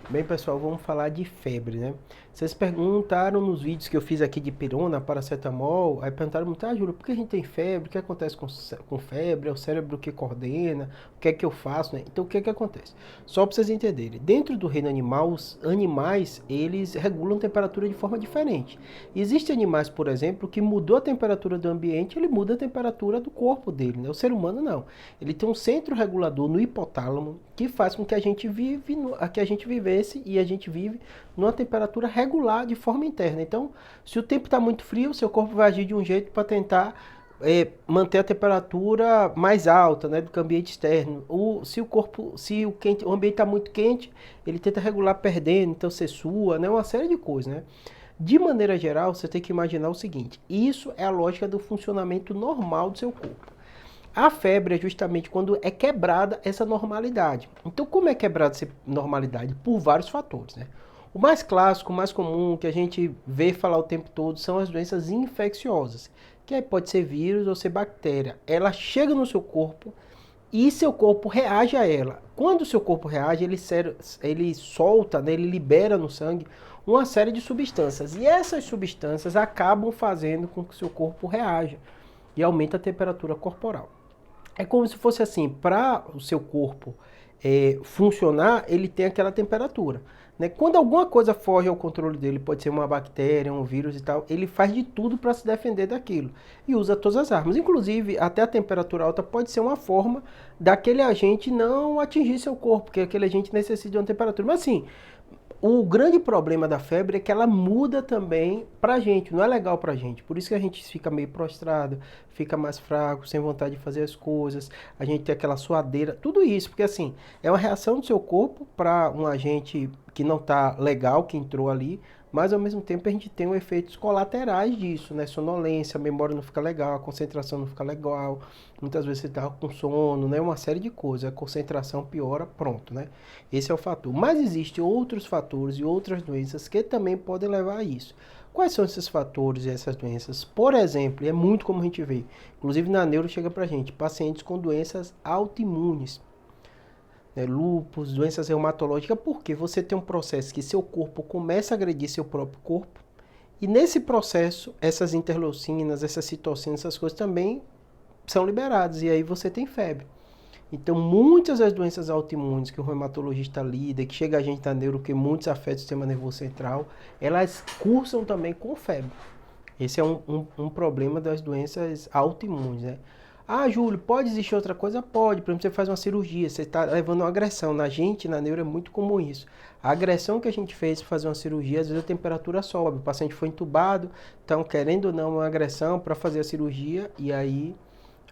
Bem, pessoal, vamos falar de febre, né? Vocês perguntaram nos vídeos que eu fiz aqui de pirona, paracetamol, aí perguntaram muito, Júlio, por que a gente tem febre? O que acontece com febre? É o cérebro que coordena? O que é que eu faço, né? Então, o que é que acontece? Só para vocês entenderem, dentro do reino animal, os animais, eles regulam temperatura de forma diferente. Existem animais, por exemplo, que mudou a temperatura do ambiente, ele muda a temperatura do corpo dele, né? O ser humano não. Ele tem um centro regulador no hipotálamo que faz com que a gente vivesse e a gente vive numa temperatura regular de forma interna. Então, se o tempo está muito frio, seu corpo vai agir de um jeito para tentar manter a temperatura mais alta, né, do que o ambiente externo. Se o ambiente está muito quente, ele tenta regular perdendo, então você sua, né, uma série de coisas, né? De maneira geral, você tem que imaginar o seguinte: isso é a lógica do funcionamento normal do seu corpo. A febre é justamente quando é quebrada essa normalidade. Então, como é quebrada essa normalidade? Por vários fatores, né? O mais clássico, o mais comum, que a gente vê falar o tempo todo, são as doenças infecciosas, que aí pode ser vírus ou ser bactéria. Ela chega no seu corpo e seu corpo reage a ela. Quando o seu corpo reage, ele solta, né, ele libera no sangue uma série de substâncias. E essas substâncias acabam fazendo com que o seu corpo reaja e aumenta a temperatura corporal. É como se fosse assim, para o seu corpo funcionar, ele tem aquela temperatura. Né? Quando alguma coisa foge ao controle dele, pode ser uma bactéria, um vírus e tal, ele faz de tudo para se defender daquilo e usa todas as armas. Inclusive, até a temperatura alta pode ser uma forma daquele agente não atingir seu corpo, porque aquele agente necessita de uma temperatura. Mas assim, o grande problema da febre é que ela muda também pra gente, não é legal pra gente. Por isso que a gente fica meio prostrado, fica mais fraco, sem vontade de fazer as coisas, a gente tem aquela suadeira, tudo isso, porque assim, é uma reação do seu corpo para um agente que não tá legal, que entrou ali, mas ao mesmo tempo a gente tem os efeitos colaterais disso, né? Sonolência, a memória não fica legal, a concentração não fica legal, muitas vezes você tá com sono, né? Uma série de coisas, a concentração piora, pronto, né? Esse é o fator. Mas existem outros fatores e outras doenças que também podem levar a isso. Quais são esses fatores e essas doenças? Por exemplo, é muito como a gente vê, inclusive na neuro chega pra gente, pacientes com doenças autoimunes, né, lúpus, doenças reumatológicas, porque você tem um processo que seu corpo começa a agredir seu próprio corpo, e nesse processo, essas interleucinas, essas citocinas, essas coisas também são liberadas, e aí você tem febre. Então, muitas das doenças autoimunes que o reumatologista lida, que chega a gente na neuro, que muitos afetam o sistema nervoso central, elas cursam também com febre. Esse é um problema das doenças autoimunes, né? Júlio, pode existir outra coisa? Pode. Por exemplo, você faz uma cirurgia, você está levando uma agressão. Na gente, na neuro, é muito comum isso. A agressão que a gente fez para fazer uma cirurgia, às vezes a temperatura sobe. O paciente foi entubado, então, querendo ou não, uma agressão para fazer a cirurgia, e aí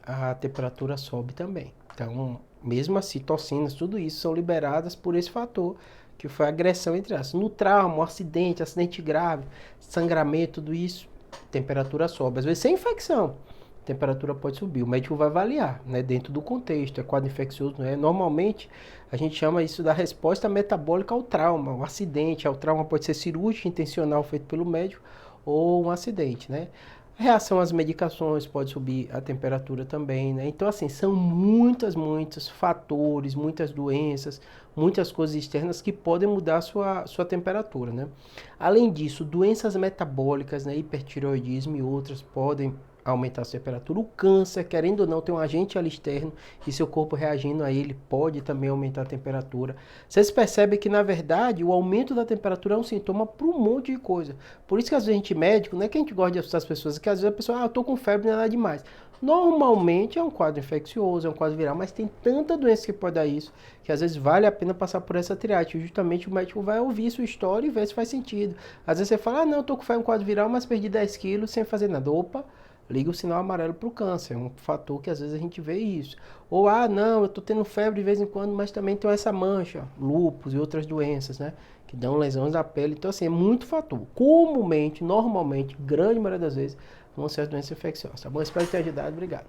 a temperatura sobe também. Então, mesmo as citocinas, tudo isso são liberadas por esse fator, que foi a agressão entre elas. No trauma, um acidente grave, sangramento, tudo isso, temperatura sobe. Às vezes sem infecção, a temperatura pode subir. O médico vai avaliar, né, dentro do contexto, é quadro infeccioso, né? Normalmente, a gente chama isso da resposta metabólica ao trauma. O acidente ao trauma pode ser cirúrgico, intencional, feito pelo médico, ou um acidente, né? A reação às medicações pode subir a temperatura também, né? Então, assim, são muitos fatores, muitas doenças, muitas coisas externas que podem mudar a sua temperatura, né? Além disso, doenças metabólicas, né, hipertireoidismo e outras podem aumentar a temperatura. O câncer, querendo ou não, tem um agente ali externo e seu corpo reagindo a ele pode também aumentar a temperatura. Vocês percebem que, na verdade, o aumento da temperatura é um sintoma para um monte de coisa. Por isso que às vezes a gente médico, não é que a gente gosta de assustar as pessoas, é que às vezes a pessoa, eu tô com febre, não é nada demais. Normalmente é um quadro infeccioso, é um quadro viral, mas tem tanta doença que pode dar isso, que às vezes vale a pena passar por essa triagem. Justamente o médico vai ouvir sua história e ver se faz sentido. Às vezes você fala, não, eu tô com febre, um quadro viral, mas perdi 10 quilos sem fazer nada. Opa, liga o sinal amarelo para o câncer, é um fator que às vezes a gente vê isso. Ou, não, eu tô tendo febre de vez em quando, mas também tenho essa mancha, lúpus e outras doenças, né? Que dão lesões da pele. Então, assim, é muito fator. Comumente, normalmente, grande maioria das vezes, vão ser as doenças infecciosas, tá bom? Espero ter ajudado. Obrigado.